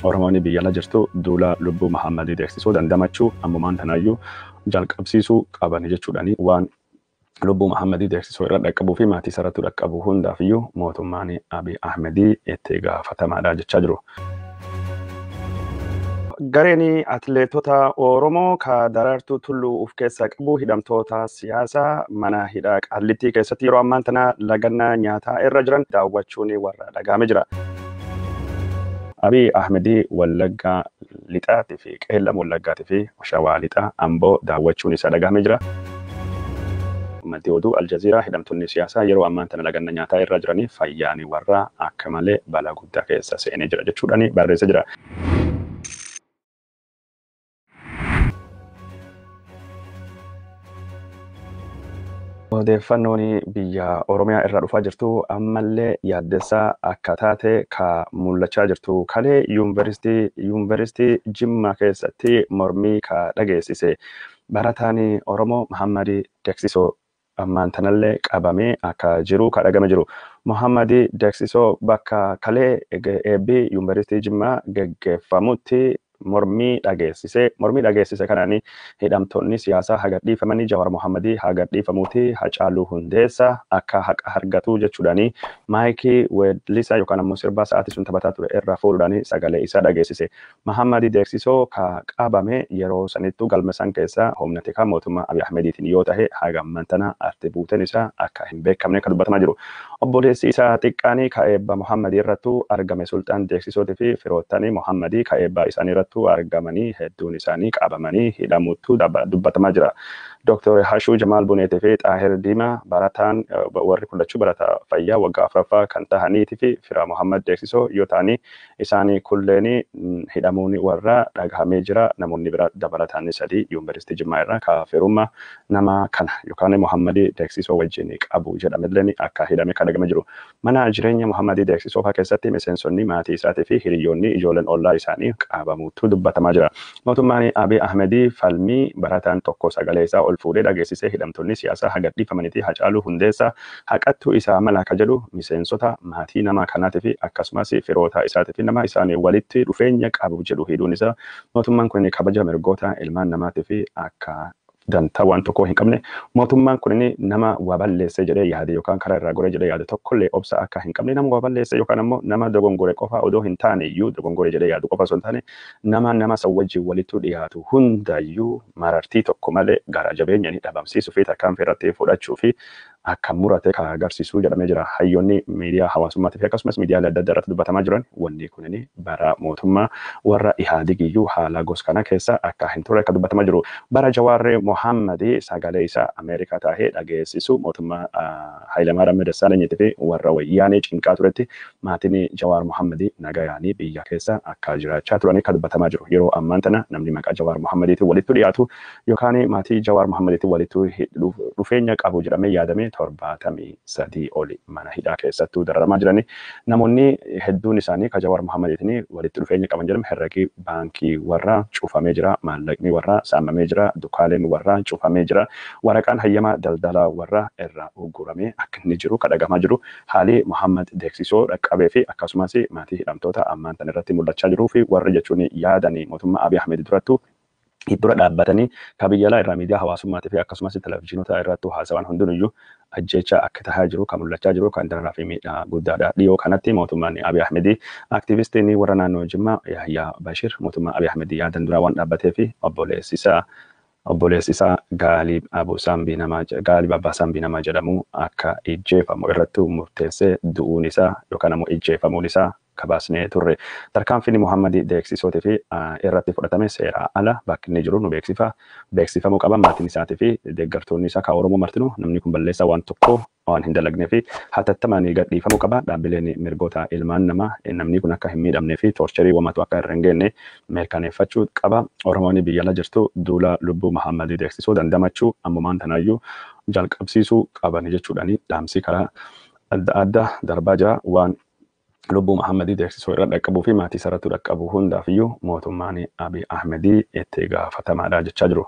Oromoonni biyya ala jirtu duula lubbuu Mohammed Deksisoo dandamachuu ammumaan tanaayyuu jalqabsiisuu qaban jechuudhaani waan lubbuu Mohammed Deksisoo irra dhaqqabuu fi maatii isaarratti dhaqqabu hundaafiyyuu mootummaan Abiy Ahmed itti gaafatamaadha jechaa jiru. Gareen atileetota Oromoo ka Daraartuu Tulluu of keessaa qabu hidhamtoota siyaasaa mana hidhaa Qaallittii keessatti yeroo ammaan tana lagannaa nyaataa irra jiran daawwachuun warra dhagahame jira. Abiy Ahmed Wallaggaa lixaatii fi qeellam Wallaggaatii fi Shawaa lixaa Amboo daawwachuun isaa dhagahame jira. Maddi oduu Aljazeeraa hidhamtoonni siyaasaa yeroo ammaan tana lagannaa nyaataa irra jiranii fayyaan warra akka malee balaa guddaa keessa seenee jira jechuudhaani barreessa jira. Odeeffannoon biyya Oromiyaa irraa dhufaa jirtu ammallee yaaddessaa akka taate ka mul'achaa jirtu kalee yuunivarsiitii Jimmaa keessatti mormii ka dhageessise barataan Oromoo Mohammed Deksisoo ammaan tanallee qabamee akka jiru ka dhagame jiru. Mohammed Deksisoo bakka kalee eebbii yuunivarsiitii Jimmaa geggeeffamutti mormii dhageessise kanaan hidhamtoonni siyaasaa hagadhiifamanii Jawar Mohammed hagadhiifamuuti Hacaaluu Hundeessaa akka haqa argatu jechuudhaani maayikii weellisaa yookaan ammoo sirbaa sa'aatii sun taphataa ture irraa fuudhuudhaani sagalee isaa dhageessise. Mohammed Deksisoo ka qabame yeroo sanittuu galma san keessa humna tikaa mootummaa Abiy Ahmediitiin yoo ta'e hagamman tana arti buuteen isaa akka hin beekamne kan dubbatamaa jiru. Obboleessi isaa xiqqaanii ka eebba Mohammed irrattu argame Sultaan Deksisootii fi firoottanii Mohammed ka eebba isaanii irrattu argamanii hedduun isaanii qabamanii hidhamuutu dubbatamaa jira. Dr. Hashuu Jamaal Buneetii fi Xaahir Diimaa barataan warri kullachuu barataa fayyaa waggaa afuraffaa kan tahaniitii fi fira Mohammed Deksisoo yoo ta'anii isaanii kulleeni hidhamuun warra dhagahamee jira. Namoonni bira dabalataan sadii yuunivarsiitii Jimmaa irraa kaafirummaa nama kana yookaan Mohammed Deksisoo wajjin qabu jedhamelleen akka hidhame kan dhagame jiru. Mana jireenya Mohammed Deksisoo keessatti miseensonni maatii isaatii fi hiriyoonni ijoolleen ollaa isaanii qabamuutu dubbatamaa jira. Mootummaan Abiy Ahmed falmii barataan tokko sagalee isaa ol fuudhee dhageessisee hidhamtoonni siyaasaa hagadhiifamaniitii Hacaaluu Hundeessaa haqattuu isaa mala akka jedhu miseensota maatii nama kanaatii fi akkasumas firoota isaatii fi nama isaanii walitti dhufeenya qabu jedhu hidhuun isaa mootummaan kun kabaja mirgoota ilmaan namaatii fi akka dantaa waan tokko hin qabne mootummaan kun nama waa balleesse jedhee yaade yookaan karaa irraa goree jedhee yaade tokkollee obsa akka hin qabne nama waa balleesse yookaan ammoo nama dogongore qofa odoo hin taane iyyuu dogongore jedhee yaadu qofa osoo hin taane nama san wajjin walitti dhiyaatu hundayyuu marartii tokko malee gara jabeenya ni dhabamsiisuu fi tarkaanfii irratti fudhachuu fi akka murate ka agarsiisuu jedhamee jira. Hayyoonni miidiyaa hawaasummaatii fi akkasumas miidiyaalee adda addaa irratti dubbatamaa jiran wanni kun bara mootummaa warra Ihaadigiyyuu haala gosa kana keessa akka hin turre akka dubbatamaa jiru. Bara Jawar Mohammed sagalee isaa Ameerikaa taa'ee dhageessisu mootummaa Hayilamaariyaam Dassaalenyiitii fi warra wayyaanee cinqaa turetti maatiin Jawar Mohammed nagayaanii biyya keessa akka jiraachaa turanii akka dubbatamaa jiru. Yeroo ammaan tana namni maqaa Jawar Mohammediitiin walitti dhiyaatu yookaan maatii Jawar Mohammediitiin walitti dhufeenya qabu jedhamee yaadame 73 oli mana hidhaa keessattuu dararamaa jirani. Namoonni hedduun isaanii ka Jawar Mohammediitiin walitti dhufeenya qaban jedhame herregi baankii warra cufamee jira, maallaqni warra saamamee jira, dukaaleen warra cufamee jira, waraqaan hayyamaa daldala warra irraa ugguramee akka inni jiru kadhagamaa jiru. Haali Mohammed Deksisoo dhaqqabee fi akkasumas maatii hidhamtoota ammaan tan irratti mul'achaa jiruu fi warri jechuun yaadanii mootummaa Abiy Ahmed durattu dura dhaabbatanii kabiyyalaa irraa miidiyaa hawaasummaatii fi akkasumas televezyiinota irratti haasawaan hundinuyyuu ajjecha akka tahaa jiru kan mul'achaa jiru kan dararaa fi miidhaa guddaadha. Dhiyoo kanatti mootummaan Abiy Ahmed aktiivistiin warra naannoo Jimmaa Yahyaa Bashir mootummaa Abiy Ahmed yaadan duraa waan dhaabbatee fi obboleessi isaa Gaalib Abbaa Saambii namaa jedhamu akka ijjeefamu irratti murteessee du'uun isaa yookaan ammoo ijjeefamuun isaa kabaasnee turre. Tarkaanfiin Mohammed Deksisootii fi irratti fudhatame seera ala bakki inni jiru nu beeksifamuu qaba. Maatiin isaatii fi deeggartoonni isaa ka Oromoo martinu namni kun balleessaa waan tokko waan hin dalagnee fi hatattamaan gadhiifamuu qaba. Dhaabbileen mirgoota ilmaan namaa namni kun akka hin miidhamnee fi toorcharii wamatu akka irra hin geenne mirkaneeffachuu qaba. Oromoonni biyya ala jirtu duula lubbuu Mohammed Deksisoo dandamachuu ammumaan tanaayyuu jalqabsiisuu qaban jechuudhaani dhaamsi karaa adda addaa darbaa jira. Waan lubbuu Mohammedii Deksisoo irra dhaqqabuu fi maatii sarartuu dhaqqabu hundaafiyyu mootummaan Abiy Ahmedii itti gaafatamaadha jechaa jiru.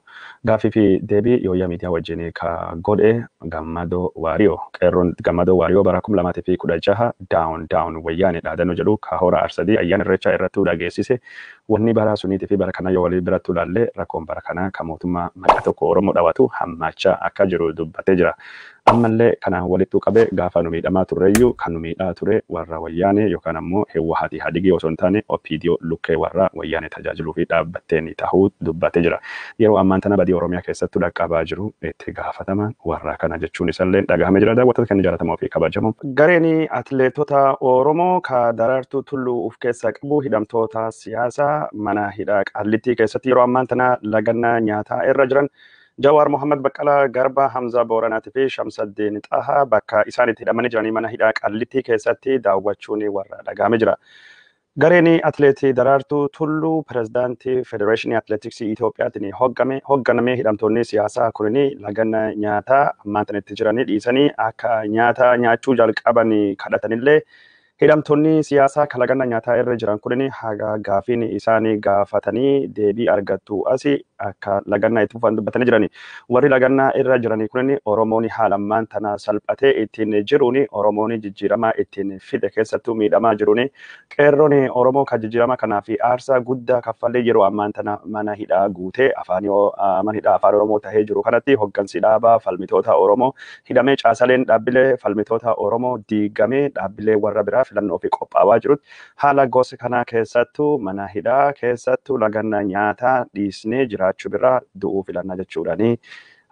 Gaaffii fi deebii yooyyaa miidiyaa wajjin ka godhe Gammadoo Waariyoo qeerroon Gammadoo Waariyoo bara 2016 daawun wayyaanee dhaadannoo jedhu ka hora arsadii ayyaana irreechaa irratti dhageessise wanni bara suniitii fi bara kana yoo walii biratti ilaalle rakkoon bara kana ka mootummaa maqaa tokko Oromoo dhawatu hammachaa akka jiru dubbatee jira. Ammallee kana walittu qabee gaafa nu miidhamaa turreeyyuu kan nu miidhaa ture warra wayyaanee yookaan ammoo Hewwahaati Hadigii osoo hin taane OPDO lukkee warra wayyaanee tajaajiluu fi dhaabbatteen tahuu dubbatee jira. Yeroo ammaan tana badii Oromiyaa keessatti dhaqqabaa jiru itti gaafataman warra kana jechuun isallee dhagahamee jira. Daawwattoota keenya jaallatamoo fi kabajamoo. Gareen atileetota Oromoo ka Daraartuu Tulluu of keessaa qabu hidhamtoota siyaasaa mana hidhaa Qaallitii keessatti yeroo ammaan tana lagannaa nyaataa irra jiran Jawar Mohammedfaan Baqqalaa Garba Hamza Booranaatii fi Shamsaddin Xahaa bakka isaan itti hidhamanii jiranii mana hidhaa Qaallitii keessatti daawwachuun warra dhagahamee jira. Gareen atileetii Daraartuu Tulluu pirezidaantii Federeeshinii Atileetiksii Itoophiyaatiin hoogganamee hidhamtoonni siyaasaa kunniin lagannaa nyaataa ammaan itti jiranii dhiisanii akka nyaata nyaachuu jalqaban kadhatanillee hidhamtoonni siyaasaa kalagannaa nyaataa irra jiran kunniin haga gaafiin isaanii gaafatanii deebii argattu asi akka lagannaa itti fufan dubbatanii jirani. Warri lagannaa irra jiranii kunniin Oromoon haala ammaan tana salphatee ittiin jiruuni Oromoon jijjiiramaa ittiin fide keessattuu miidhamaa jiruuni qeerroon Oromoo kan jijjiiramaa kanaa fi aarsaa guddaa kaffallee yeroo ammaan tana mana hidhaa guutee mana hidhaa afaan Oromoo tahee jiru kanatti hooggansi dhaabaa falmitoota Oromoo hidhamee caasaleen dhaabbilee falmitoota Oromoo diigamee dhaabbilee warra biraa filannoo fi qophaa'aa jirutti haala gosa kanaa keessattuu mana hidhaa keessattuu lagannaa nyaataa dhiisnee jiraachuu biraa du'uu filannaa jechuudhaani.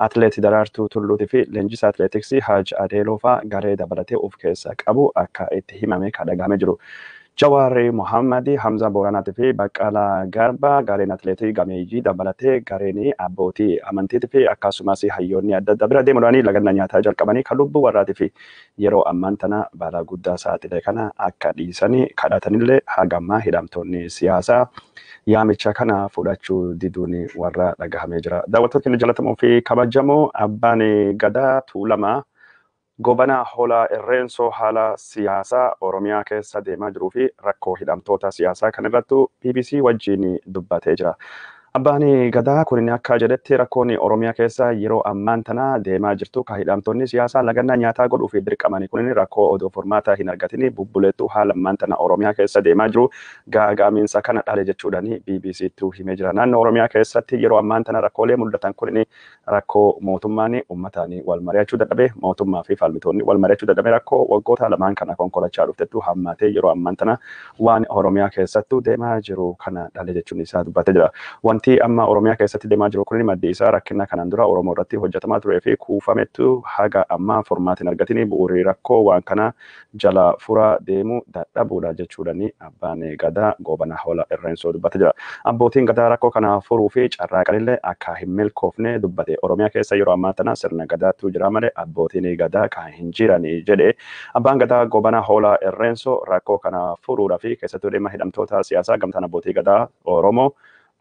Atileetii Daraartuu Tulluutii fi leenjisaa atileetiksii Haaj Adeeloofaa garee dabalatee of keessaa qabu akka itti himame kan dhagahamee jiru. Jawar Mohammed Hamza Booranaatii fi Baqqalaa Garba gareen atileetii gameeyyii dabalatee gareen abbootii amantiitii fi akkasumas hayyoonni adda addaa bira deemuudhaan lagannaa nyaataa jalqabanii kan lubbuu warraatii fi yeroo ammaan tana balaa guddaa saaxile kana akka dhiisanii kadhatanillee hagammaa hidhamtoonni siyaasaa yaamicha kana fudhachuu diduun warra dhagahamee jira. Daawwattoota keenya jaallatamoo fi kabajamoo abbaan gadaa Tuulamaa Gobanaa Hoolaa Irreensoo haala siyaasaa Oromiyaa keessa deemaa jiruu fi rakkoo hidhamtoota siyaasaa kan irrattu BBC wajjin dubbatee jira. Abbaan gadaa kun akka jedhetti rakkoon Oromiyaa keessa yeroo ammaan tana deemaa jirtu ka hidhamtoonni siyaasaa lagannaa nyaataa godhuuf dirqamanii kun rakkoo odoo furmaata hin argatini bubbuleettu haala ammaan tana Oromiyaa keessa deemaa jiru gaaga'amiinsa kana dhale jechuudhaan BBC'tu himee jira. Naannoo Oromiyaa keessatti yeroo ammaan tana rakkoolee mul'atan kun rakkoo mootummaan uummataan wal mari'achuu dadhabe mootummaa fi falmitoonni wal mari'achuu dadhabe rakkoo waggoota lamaan kana konkolachaa dhuftettu hammaatee yeroo ammaan tana waan Oromiyaa keessattu deemaa jiru kana dhale jechuun isaa dubbatee jira. Wanti amma Oromiyaa keessatti deemaa jiru kun maddi isaa rakkina kanaan dura Oromoo irratti hojjetamaa turee fi kuufamettu haga amma furmaata hin argatini bu'uurii rakkoo waan kana jala fura deemu dadhabuudha jechuudhaan abbaan gadaa Gobanaa Hoolaa Irreensoo dubbatee jira. Abbootiin gadaa rakkoo kana furuu fi carraaqanillee akka hin milkoofne dubbate. Oromiyaa keessa yeroo ammaa tana sirna gadaatu jira malee abbootiin gadaa kan hin jiran jedhe. Abbaan gadaa Gobanaa Hoolaa Irreensoo rakkoo kana furuudhaa fi keessattuu dhimma hidhamtoota siyaasaa gamtaan abbootii gadaa Oromoo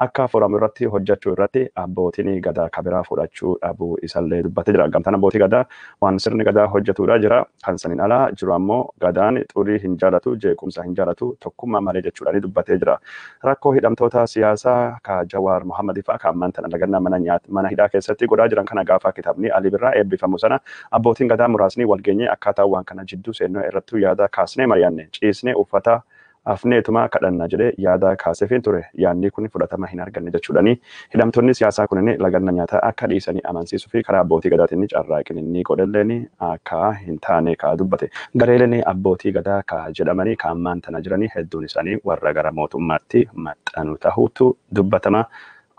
akka furamu irratti hojjechuu irratti abbootiin gadaa kabiraa fudhachuu dhabuu isallee dubbatee jira. Gamtaan abbootii gadaa waan sirni gadaa hojjetuudha jira. Kan saniin alaa jiru ammoo gadaan xurii hin jaalatu, jeequmsa hin jaalatu, tokkummaa malee jechuudhaan dubbatee jira. Rakkoo hidhamtoota siyaasaa ka Jawar Mohammedfaan kan ammaan tana lagannaa mana hidhaa keessatti godhaa jiran kana gaafa kitaabni Ali Birraa eebbifamu sana abbootiin gadaa muraasni walgeenyee akkaataa waan kana jidduu seennoo irratti yaada kaasnee mari'anne ciisnee uffata afneetuma kadhannaa jedhee yaada kaaseefin ture yaadni kun fudhatama hin arganne jechuudhaani hidhamtoonni siyaasaa kunneen lagannaa nyaataa akka dhiisanii amansiisuu fi karaa abbootii gadaatiin carraaqin inni godhalleen akka hin taane ka dubbate. Gareeleen abbootii gadaa ka jedhamanii ka ammaan tana jiranii hedduun isaanii warra gara mootummaatti maxxanu tahuutu dubbatama.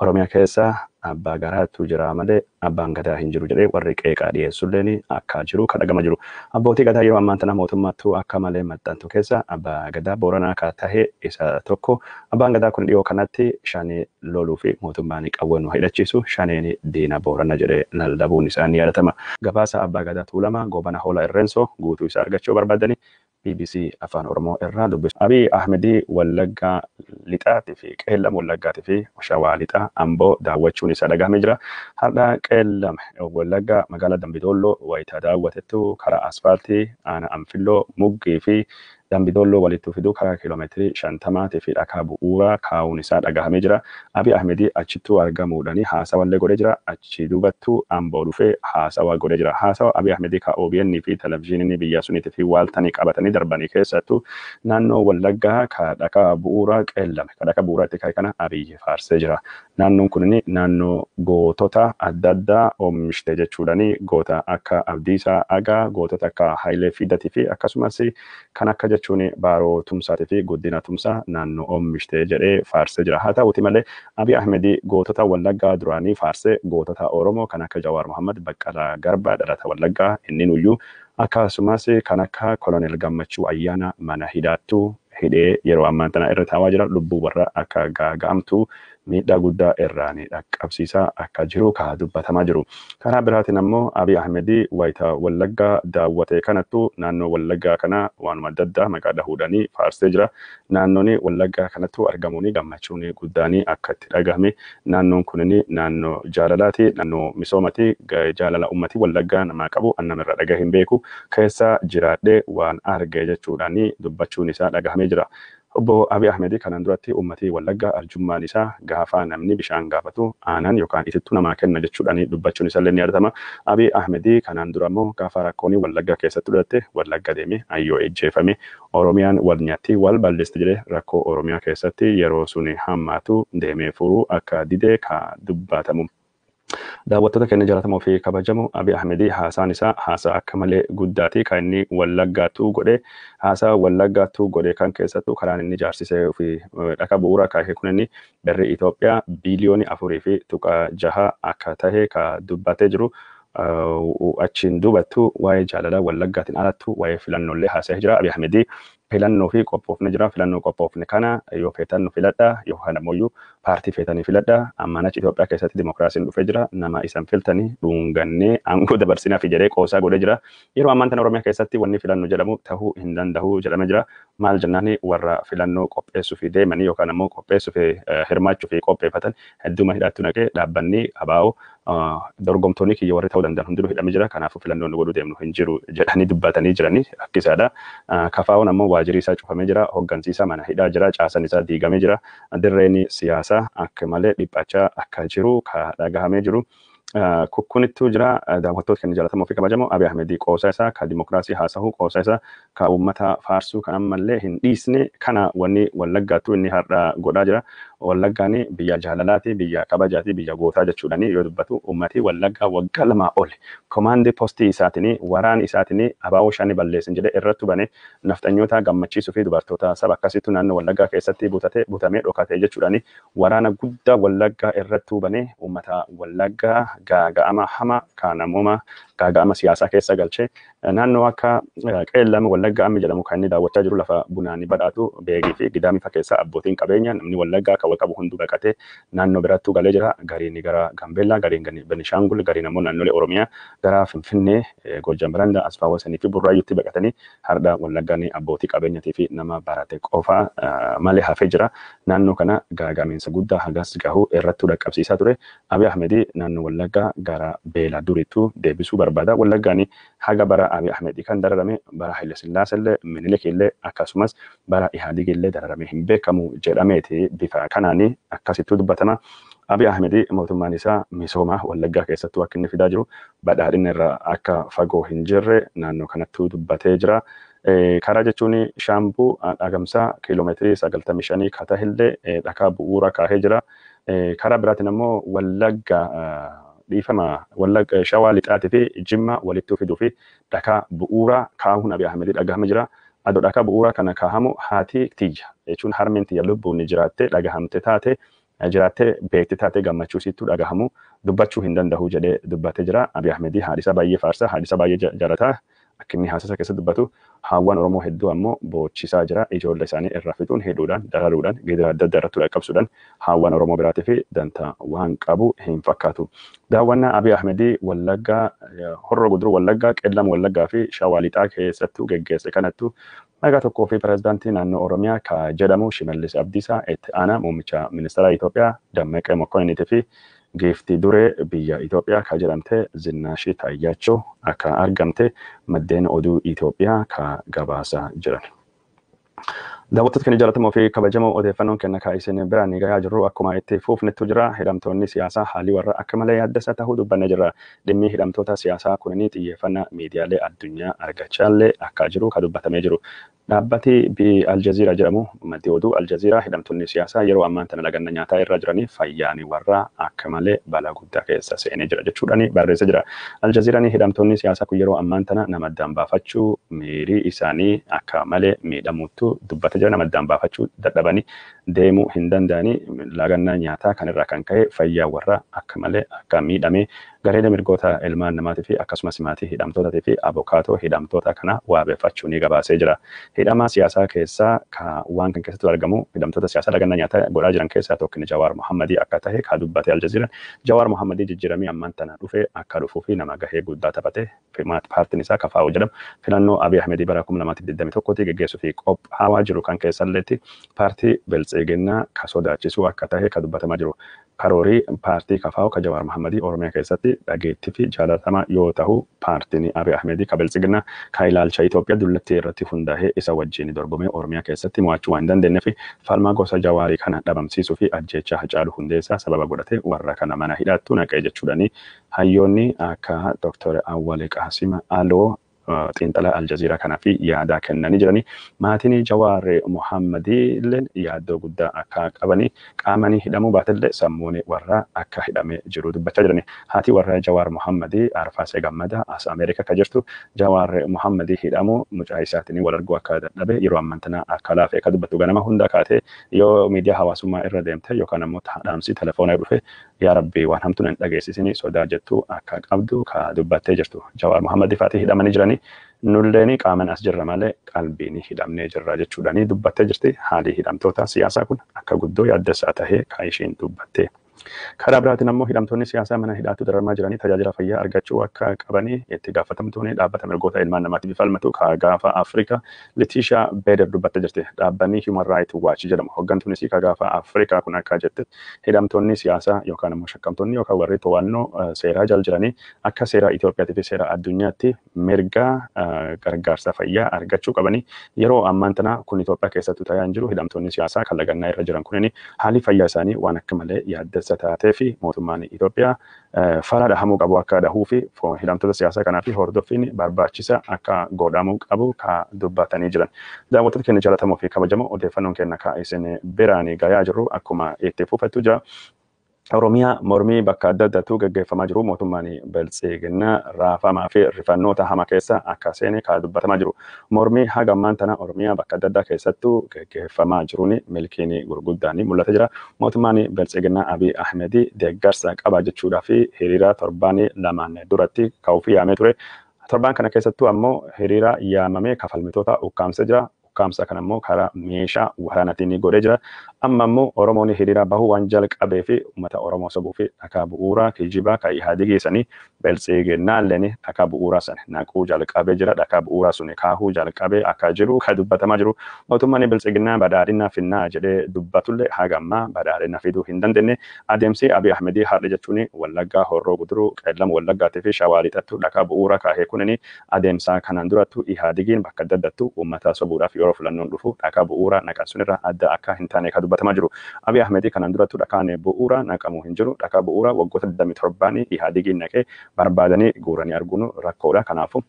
Oromiyaa keessa abbaa garaatu jira malee abbaan gadaa hin jiru jedhee warri qeeqaa dhiyeessulleen akka jiru kan dhagama jiru. Abbootii gadaa yeroo ammaan tana mootummaattu akka malee maxxantu keessa abbaa gadaa Booranaa akka tahe isa tokko. Abbaan gadaa kun dhiyoo kanatti shanee loluu fi mootummaan qawwee hidhachiisu shaneen diina Boorana jedhee lallabuun isaanii yaadatama. Gabaasa abbaa gadaa Tuulamaa Gobanaa Hoolaa Irreensoo guutuu isaa argachuu barbaadani. BBC afaan Oromoo irraa dubbisu. Abiy Ahmedii Wallaggaa lixaatii fi qeellam Wallaggaatii fi Shawaa lixaa Amboo daawwachuun isaa dhagahamee jira. Har'a qeellam Wallaggaa magaalaa Dambidolloo wayitaa daawwatettu karaa asfaaltii aana Anfilloo Muggii fi Dambidolloo walitti fiduu karaa kiiloomeetirii 50 fi dhakaa bu'uuraa kaa'uun isaa dhagahamee jira. Abiy Ahmed achittuu argamuudhaan haasawallee godhee jira. Achi duubattuu Amboo dhufee haasawa godhee jira. Haasawa Abiy Ahmed ka OBN fi televizyiinii biyya suniitii fi waaltanii qabatanii darbanii keessattuu naannoo Wallaggaa ka dhakaa bu'uuraa qeellame. Ka dhakaa bu'uuraatti ka'e kana Abiy faarsee jira. Naannoon kun naannoo gootota adda addaa oomishte jechuudhaani goota akka Abdiisaa Agaa, gootota akka Hayilee Fidatii fi akkasumas kan akka jechuun Baaroo Tumsaatii fi Guddina Tumsaa naannoo oomishte jedhee faarsee jira. Haa ta'uuti malee Abiy Ahmed gootota Wallaggaa duraanii faarsee gootota Oromoo kan akka Jawar Mohammed Baqqalaa Garbaa dhalata Wallaggaa inni nuyyuu akkasumas kan akka Kolonel Gammachuu Ayyaana mana hidhaattuu hidhee yeroo ammaa tana irra taa'aa jira. Lubbuu warra akka gaaga'amtuu miidhaa guddaa irraan dhaqqabsiisaa akka jiru ka dubbatamaa jiru. Karaa biraatiin ammoo Abiy Ahmed wayita Wallaggaa daawwate kanattu naannoo Wallaggaa kana waanuma adda addaa maqaa dhahuudhaanii faarsee jira. Naannoon Wallaggaa kanattu argamuun gammachuun guddaanii akka itti dhagahame. Naannoon kun naannoo jaalalaati, naannoo misoomaati, jaalala ummati Wallaggaa namaa qabu annamirra dhagahee hin beeku. Keessa jiraadhee waan arge jechuudhaanii dubbachuun isaa dhagahamee jira. Obbo Abiy Ahmed kanaan duratti ummati Wallaggaa arjummaan isaa gaafa namni bishaan gaafatu aanan yookaan itittuu namaa kenna jechuudhaanii dubbachuun isaallee ni yaadatama. Abiy Ahmed kanaan dura immoo gaafa rakkoon Wallaggaa keessatti mudate Wallagga deemee ayyoo ejjeefame Oromiyaan wal nyaatti wal balleessti jedhee rakkoo Oromiyaa keessatti yeroo suni hammaatu deemee furuu akka didee ka dubbatamu. Daawwattoota keenya jaallatamoo fi kabajamoo Abiy Ahmed haasaan isaa haasaa akka malee guddaati kan inni Wallaggaattuu godhe. Haasaa Wallaggaattuu godhe kan keessattuu karaan inni ijaarsisee fi dhakaa bu'uuraa kaa'e kun inni birrii Itoophiyaa biiliyoonii 4.6 akka tahe ka dubbatee jiru. Achiin duubattuu waa'ee jaalala Wallaggaatiin alattuu waa'ee filannollee haasa'ee jira. Abiy Ahmed filannoo fi qophoofne jira. Filannoo qophoofne kana yoo feetan filadha yookaan ammoo paartii feetanii filadha. Amma achi Itoophiyaa keessatti dimokiraasiin dhufee jira. Nama isan filtanii dhuungannee aangoo dabarsinaa fi jedhee qoosaa godhee jira. Yeroo ammaan tana Oromiyaa keessatti wanni filannoo jedhamu tahuu hin danda'u jedhamee jira. Maal jennaan warra filannoo qopheessuu fi deemanii yookaan ammoo qopheessuu fi hirmaachuu fi qopheeffatan hedduma hidhattu naqee dhaabbanni abaa'oo dorgomtoonni kiyya warri ta'uu danda'an hundinuu hidhamee jira. Kanaafuu filannoon godhuu deemnu hin jiru jedhanii dubbatanii jiranii rakkisaadha. Kafaa'oon ammoo waajjirri isaa cufamee jira. Hooggansiisa mana hidhaa jira. Caasaan isaa diigamee jira. Dirreen siyaasaa akka malee dhiphachaa akka jiru ka dhagahamee jiru. Kukkunittuu jira. Daawwattoota keenya jaallatamoo fi kabajamoo Abiy Ahmed qoosaa isaa ka dimokiraasii haasa'uu qoosaa isaa ka uummata faarsuu kan ammallee hin dhiisne kana wanni Wallaggaattuu inni har'a godhaa jira. Wallaggaan biyya jaalalaati, biyya kabajaati, biyya gootaa jechuudhaani yoo dubbatu ummati Wallaggaa waggaa 2 ol komaandii postii isaatiin waraan isaatiin abaa'oo shanii balleessin jedhee irratti bane naftanyoota gammachiisuu fi dubartoota saba akkasittuu naannoo Wallaggaa keessatti butamee dhokate jechuudhaani waraana guddaa Wallaggaa irratti bane ummata Wallaggaa gaaga'ama hama kaanamuuma gaaga'ama siyaasaa keessa galchee naannoo akka qeellama Wallaggaa amma jedhamu kan inni daawwachaa jiru lafa bunaanii badhaatu beegii fi gidaamii fakkeessa abbootiin qabeenya namni Wallaggaa kan qabu hundu baqatee naannoo biraattuu galee jira. Gariin gara Gambeellaa, gariin Benishangul, gariin ammoo naannolee Oromiyaa gara Finfinnee, Gojjam Biranda, Asfaawasanii fi Burraayyuutti baqatanii har'a Wallaggaan abbootii qabeenyatii fi nama barate qofa malee hafee jira. Naannoo kana gaaga'amiinsa guddaa hagas gahuu irratti dhaqqabsiisaa ture. Abiy Ahmed naannoo Wallaggaa gara beela duriitti deebisuu barbaada. Wallaggaan haga bara Abiy Ahmed kan dararame bara Haile Sillaasellee, Minilikillee akkasumas bara Ihaadigillee dararame hin beekamu jedhameeti bifa kanaani akkasittuu dubbatama. Abiy Ahmed mootummaan isaa misooma Wallaggaa keessattuu akka inni fidaa jiru badhaadhina irraa akka fagoo hin jirre naannoo kanattuu dubbatee jira. Karaa jechuun shaampuu dhagamsaa kiiloomeetirii 95 ka tahillee dhakaa bu'uura kaahee jira. Karaa biraatiin ammoo Wallaggaa dhiifama Wallagga Shawaa Lixaatii fi Jimma walitti fiduu fi dhakaa bu'uura kaahuun Abiy Ahmed dhagahame jira. Adoo dhakaa bu'uura kana kaahamu haati tiyya jechuun harmeen tiyya lubbuun jiraattee dhagahamte taate jiraattee beekte taate gammachuusittuu dhagahamu dubbachuu hin danda'u jedhee dubbatee jira. Abiy Ahmed haadhisa baay'ee faarsa, haadhisa baay'ee jaalataa. Akka inni haasasa keessa dubbatu haawwan Oromoo hedduu ammoo boochisaa jira. Ijoollee isaanii irraa fixuun hidhuudhaan, dararuudhaan, gidiraa adda addaa irratti dhaqqabsuudhaan haawwan Oromoo biraatii fi dantaa waan qabu hin fakkaatu. Daawwannaa Abiy Ahmed Wallaggaa, Horroo Guduruu Wallaggaa, Qeellama Wallaggaa fi Shawaa Lixaa keessattuu geggeesse kanattu maqaa tokkoo fi pirezidaantii naannoo Oromiyaa ka jedhamu Shimallis Abdiisaa itti aanaa muummicha ministeera Itoophiyaa Dammaqee Mokonniitii fi Giiftii duree biyya Itoophiyaa ka jedhamte Zinnaashii Taayyaachoo akka argamte maddeen oduu Itoophiyaa ka gabaasaa jiran. Daawwattoota keenya jaallatamoo fi kabajamoo odeeffannoon kenna kaa'isanii biraan gahaa jirru akkuma itti fufnetu jira. Hidhamtoonni siyaasaa haalii warra akka malee yaaddessaa ta'uu dubbanne jira. Dhimmi hidhamtoota siyaasaa kunniin xiyyeeffannaa miidiyaalee addunyaa argachaallee akka jiru kan dubbatamee jiru. Dhaabbati Aljaziiraa jedhamu maddi oduu Aljaziiraa hidhamtoonni siyaasaa yeroo ammaan tana laganna nyaataa irra jiranii fayyaanii warra akka malee balaa guddaa keessa seenee jira jechuudhaan barreessa jira. Aljaziiraan hidhamtoonni siyaasaa kun yeroo ammaan tana nama addaan baafachuu miirii isaanii akka malee miidhamuutu dubbata jira. Nama addaan baafachuu dadhabanii deemuu hin danda'anii laganna nyaataa kanarraa kan ka'e fayyaa warra akka malee akka miidhamee garee mirgoota ilmaan namaatii fi akkasumas maatii hidhamtootaatii fi abokaatoo hidhamtoota kana waabeeffachuu ni gabaasee jira. Hidhama siyaasaa keessaa waan kan keessatti argamu hidhamtoota siyaasaa laganna nyaataa godhaa jiran keessaa tokko Jawar Mohammedii akka ta'e kan dubbate Aljaziiraan. Jawar Mohammedii jijjiiramee ammaan tana dhufee akka dhufuu fi nama gahee guddaa taphate paartiin isaa KFO jedhamu filannoo Abiy Ahmed bara 2021 geggeessuu fi qophaa'aa jiru kan keessalleetti paartii Biltsiginnaa kan sodaachisu akka ta'e kan dubbatamaa jiru. Karoorii paartii KFO kan Jawar Mohammedii Oromiyaa keessatti dhageettii fi jaalatamaa yoo ta'u paartiin Abiy Ahmed kan Biltsiginnaa kan ilaalcha Itoophiyaa dullatti irratti hundaa'ee isa wajjin dorgomee Oromiyaa keessatti mo'achuu waan dandeenyeef falmaa gosa Jawaarii kana dhabamsiisuu fi ajjeechaa Hacaaluu Hundeessaa sababa godhatee warra kana mana hidhaatti naqee jechuudhaani hayyoonni akka Dr. Awwal Qaasim Aloo xiinxalaa Aljaziiraa kanaaf yaada kennanii jiranii. Maatiin Jawar Mohammedii illee yaaddoo guddaa akka qabanii qaamanii hidhamuu baatellee sammuun warra akka hidhamee jiru dubbachaa jiranii. Haati warra Jawar Mohammedii Arfaasee Gammadaa as Ameerikaa kan jirtu Jawar Mohammedii hidhamuu mucaa isaatiin wal arguu akka dadhabe yeroo ammaan tana akka laafee akka dubbattu ganama hunda kaatee yoo miidiyaa hawaasummaa irra deemte yookaan ammoo dhaamsi telefoonaa dhufe yaa rabbi waan hamtuun hin dhageessisini sodaa jettu akka qabdu ka dubbattee jirtu. Jawar Mohammedii faatii hidhamanii jiranii. Nulleeni qaaman as jirra malee qalbiin hidhamnee jirra jechuudhaani dubbattee jirti. Haalli hidhamtoota siyaasaa kun akka guddoo yaaddessaa tahee kan isheen dubbatte. Karaa biraatiin ammoo hidhamtoonni siyaasaa mana hidhaatti dararamaa jiranii tajaajila fayyaa argachuu akka qabanii itti gaafatamtoonni dhaabbata mirgoota ilmaan namaatiif falmatu gaafa Afrikaa Letiishaa Beeder dubbattee jirti. Dhaabbanni Human Rights Watch jedhamu hooggantuun isii gaafa Afrikaa kun akka jette hidhamtoonni siyaasaa yookaan ammoo shakkamtoonni yookaan warri to'annoo seeraa jala jiranii akka seera Itoophiyaatii fi seera addunyaatti mirga gargaarsa fayyaa argachuu qabanii yeroo ammaan tana kun Itoophiyaa keessattuu ta'aa jiru hidhamtoonni siyaasaa kan lagannaa irra jiran kunniin haalli fayyaa isaanii waan akka malee yaaddessa taatee fi mootummaan Itoophiyaa fara dhahamuu qabu akka dhahuu fi hidhamtoota siyaasaa kanaa fi hordoffiin barbaachisa akka godhamuu qabu kan dubbatanii jiran. Daawwattoota keenya jaallatamoo fi kabajamoo odeeffannoon keenya kan isin biraan gahaa jirru akkuma itti fufettu jira. Oromiyaa mormii bakka adda addaatu gaggeeffamaa jiru mootummaan Biltsiginnaa raafamaa fi rifannoota hama keessa akka seene kan dubbatamaa jiru. Mormii haga ammaan tana Oromiyaa bakka adda addaa keessattuu gaggeeffamaa jiruun milkiin gurguddaan mul'ata jira. Mootummaan Biltsiginnaa Abiy Ahmed deeggarsa qaba jechuudhaa fi hiriira torbaan lamaan duratti ka'uuf yaamee ture. Torbaan kana keessattuu ammoo hiriira yaamamee falmitoota ukkaamsee jira. Ukkaamsa kana ammoo karaa meeshaa waraanaatiin godhee jira. Amma ammoo Oromoon hiriira bahuu waan jalqabee fi uummata Oromoo sobuu fi dhakaa bu'uuraa kijibaa kan Ihaadii geessanii Biltsiginnaa illee dhakaa bu'uuraa sana naquu jalqabee jira. Dhakaa bu'uuraa sun kaahuu jalqabee akka jiru kan dubbatamaa jiru. Mootummaan Biltsiginnaa badhaadhina finnaa jedhee dubbatullee haga ammaa badhaadhina fiduu hin dandeenye. Adeemsi Abiy Ahmed haadha jechuun Wallaggaa Horroo Guduruu Qeellam Wallaggaatii fi Shawaa Lixattuu dhakaa bu'uuraa kaahee kunini adeemsa kanaan durattu Ihaadigiin bakka adda addattu uummata sobuudhaaf yeroo filannoon dhufu dhakaa bu'uuraa naqan sunirra adda akka hin taane kan dubbatamaa jiru. Abiy Ahmed kanaan durattu dhakaan bu'uuraa naqamuu hin jiru. Dhakaa bu'uuraa waggoota 27 Ihaadigiin naqee barbaadanii guuranii arguun rakkoodha. Kanaafuu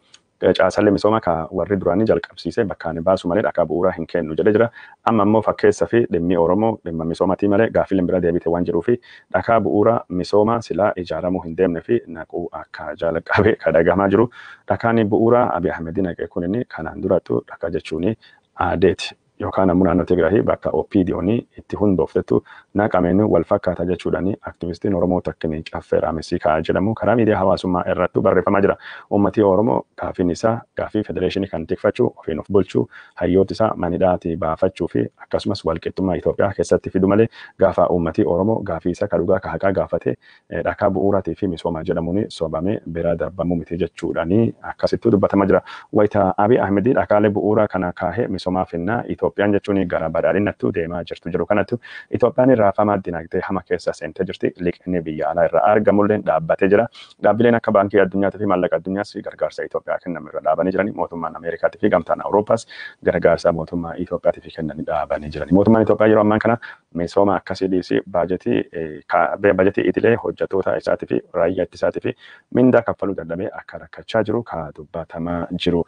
caasalee misoomaa kan warri duraanii jalqabsiisee bakkaan baasu malee dhakaa bu'uuraa hin kennu jedhee jira. Amma ammoo fakkeessa fi dhimmi Oromoo dhimma misoomaatii malee gaaffileen bira deebite waan jiruu fi dhakaa bu'uuraa misoomaa silaa ijaaramuu hin deemne fi naquu akka jalqabee kan dhagahamaa jiru. Dhakaan bu'uuraa Abiy Ahmed naqee kunin kanaan durattu dhakaa jechuun aadeeti. Yookaan ammoo naannoo Tigraay bakka OPDO'n itti hundooftetu naqameen wal fakkaata jechuudhaan aktivistiin Oromoo takkiin Caffee Raamesii kaa'aa jedhamu karaa miidiyaa hawaasummaa irratti barreeffamaa jira. Uummatni Oromoo gaaffiin isaa gaaffii federeeshinii kan tikfachuu ofiin of bulchuu hayyoota isaa manidhaatii baafachuu fi akkasumas walqixxummaa Itoophiyaa keessatti fidu malee gaafa uummatni Oromoo gaaffii isaa kan dhugaa kan haqaa gaafate dhakaa bu'uuraatii fi misoomaa jedhamuun sobamee bira darbamuu miti jechuudhaan akkasitti dubbatamaa jira. Wayita Abiy Ahmed dhakaalee bu'uuraa kana kaahee misoomaa finnaa Itoophiyaa Itoophiyaan jechuun gara badhaadhinattu deemaa jirtu jiru kanattu Itoophiyaan raafamaa dinagdee hama keessa seentee jirti. Liqni biyya alaa irraa argamullee dhaabbatee jira. Dhaabbileen akka baankii addunyaatii fi maallaqa addunyaas gargaarsa Itoophiyaa kennamu irra dhaabanii jirani. Mootummaan Ameerikaatii fi gamtaan Awurooppaas gargaarsa mootummaa Itoophiyaatii fi kennanii dhaabanii jirani. Mootummaan Itoophiyaa yeroo ammaa kana misooma akkasii dhiisii baajetii idilee hojjettoota isaatii fi raayyaa ittisaatii fi mindaa kaffaluu dadhabee akka rakkachaa jiru kan dubbatamaa jiru.